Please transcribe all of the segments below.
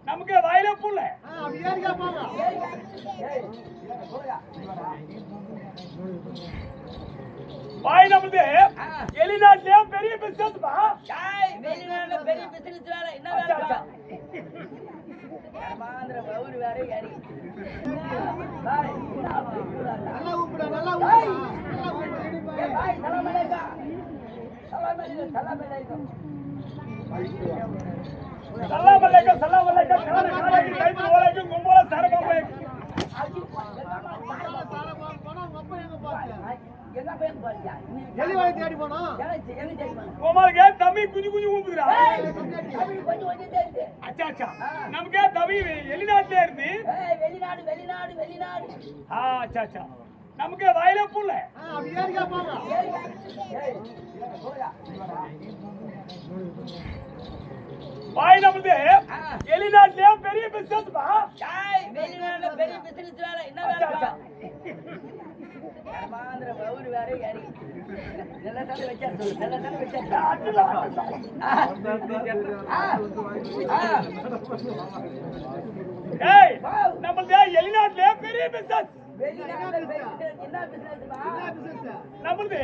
நமக்கு வயல புள்ள வாய் நமது வெளிநாட்டுல பெரிய பிசினஸ் வெளிநாட்டுல பெரிய பிசினஸ் வேலை என்ன வேலை மாந்திர பவுர் வேற யாரி நல்லா ஊப்புடா நல்லா ஊப்புடா பாய் சலாம் அலைக்கும் சலாம் அலைக்கும் சலாம் அலைக்கும் சலாம் அலைக்கும் கான காலைக்கு கைது ஓலைக்கு கும்பல சரபம்பை எங்க போய் பாத்தியா எலிவாய் தேடி போறோம் எங்க தேடி போறோம் கோமார்கே தம்பி குஞ்சு குஞ்சு ஊம்புறா தம்பி கொஞ்சம் கொஞ்சம் தேடி அச்சா அச்சா நமக்கு தம்பி வெளிநாட்டுல இருந்து வெளிநாடு வெளிநாடு வெளிநாடு அச்சா அச்சா நமக்கு வயல புள்ள அப்படி ஏறியா போங்க வாய் நமது வெளிநாட்டுல பெரிய பிசினஸ் வெளிநாட்டுல பெரிய பிசினஸ் வேலை என்ன வேலை மாந்திர பவுர் வேற யாரி இதெல்லாம் தலை வச்சா சொல்லு இதெல்லாம் தலை வச்சா ஏய் நமது வெளிநாட்டுல பெரிய பிசினஸ் என்ன பிசினஸ் நமது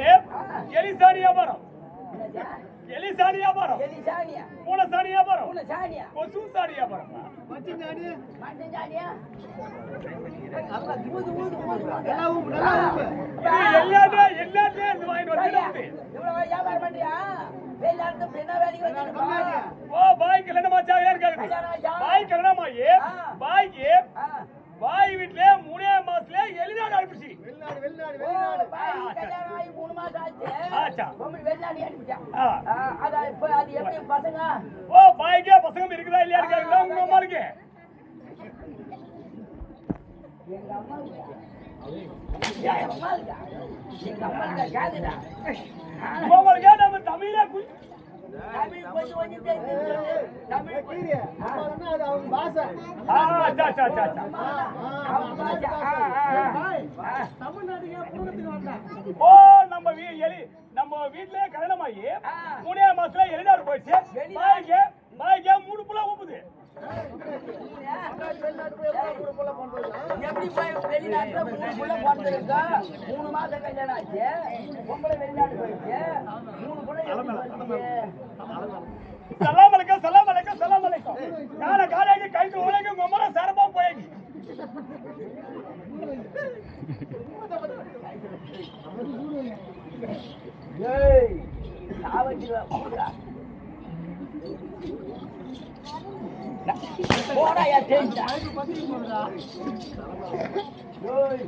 எலிசாணி வியாபாரம் எலிசாணி வியாபாரம் எலிசானியா பூனசாணி வியாபாரம் பூனசானியா கொசு சாணி வியாபாரம் மச்சிஞ்சானி மண்டஞ்சானியா அப்ப ஊது ஊது ஊது நல்லா ஊப்பு நல்லா ஊப்பு எல்லாத்தையும் இந்த வாங்கி வந்து இவ்வளவு வியாபாரம் பண்றியா வெளிநாட்டு என்ன வேலைக்கு வந்து ஓ பாய் கல்யாணம் ஆச்சா இருக்காரு பாய் கல்யாணம் ஆயி பாய்க்கு பாய் வீட்ல 3 மாசத்துல வெளிநாடு அனுப்பிச்சு வெளிநாடு பாய் கல்யாணம் ஆகி 3 மாசம் ஆச்சு ஆச்சா பொம்பளை வெளிநாடு அனுப்பிச்சா அத இப்ப அது எப்படி பசங்க ஓ பாய்க்கே பசங்க இருக்குதா இல்லையா இருக்காங்க உங்க அம்மாக்கு எங்க அம்மா கேக்குதா உங்களுக்கு நம்ம தமிழே தமிழ் கொஞ்சம் கொஞ்சம் தெரிஞ்சு தமிழ் கீரியா அப்ப அது அவங்க பாஷை தமிழ்நாட்டுக்கு பூனத்துக்கு வந்தா ஓ நம்ம வீட்லயே கல்யாணம் ஆகி 3 மாசத்துல வெளிநாடு போயிடுச்சு பாய்க்கு 3 புள்ள ஊப்புது எப்படி போய் வெளிநாட்டுல 3 புள்ள பிறந்திருக்கா 3 மாசம் கல்யாணம் ஆச்சு பொம்பளை வெளிநாடு போயிடுச்சு 3 புள்ள சலாம் அலைக்கும் சலாம் அலைக்கும் சலாம் அலைக்கும் கால காலைக்கு கைது ஓலைக்கு உமர சரபா போயி ஏய் சாவடிவா போடா யா தேஞ்சா ஏய்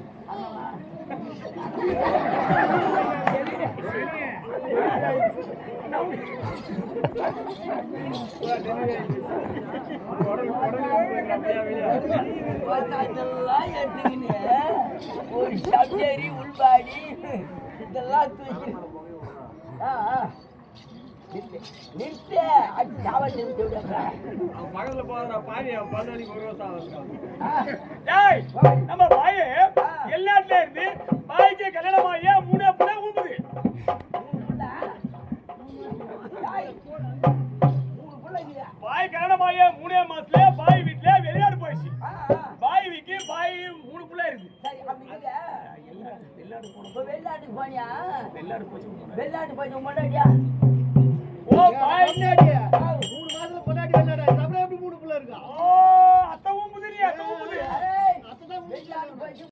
ஒரு சப்ஜரி உள்பாடி இதெல்லாம் தூக்கி நிறுத்த அது சாவடி பக்கத்துல போற பாவி பதவி ஏய் நம்ம பாய் எல்லாத்துல இருந்து பாய்க்கு கல்யாணம் ஆகி 3 புள்ள ஊம்புது பாய் கல்யாணம் ஆகி 3 மாசத்துல பாய் வீட்ல வெளிநாடு போயிடுச்சு பாய் வீக்கு பாய் 3 புள்ள இருக்கு வெளிநாட்டுக்கு போனியா வெளிநாட்டு போச்சு முன்னாடியா ஓ பாய்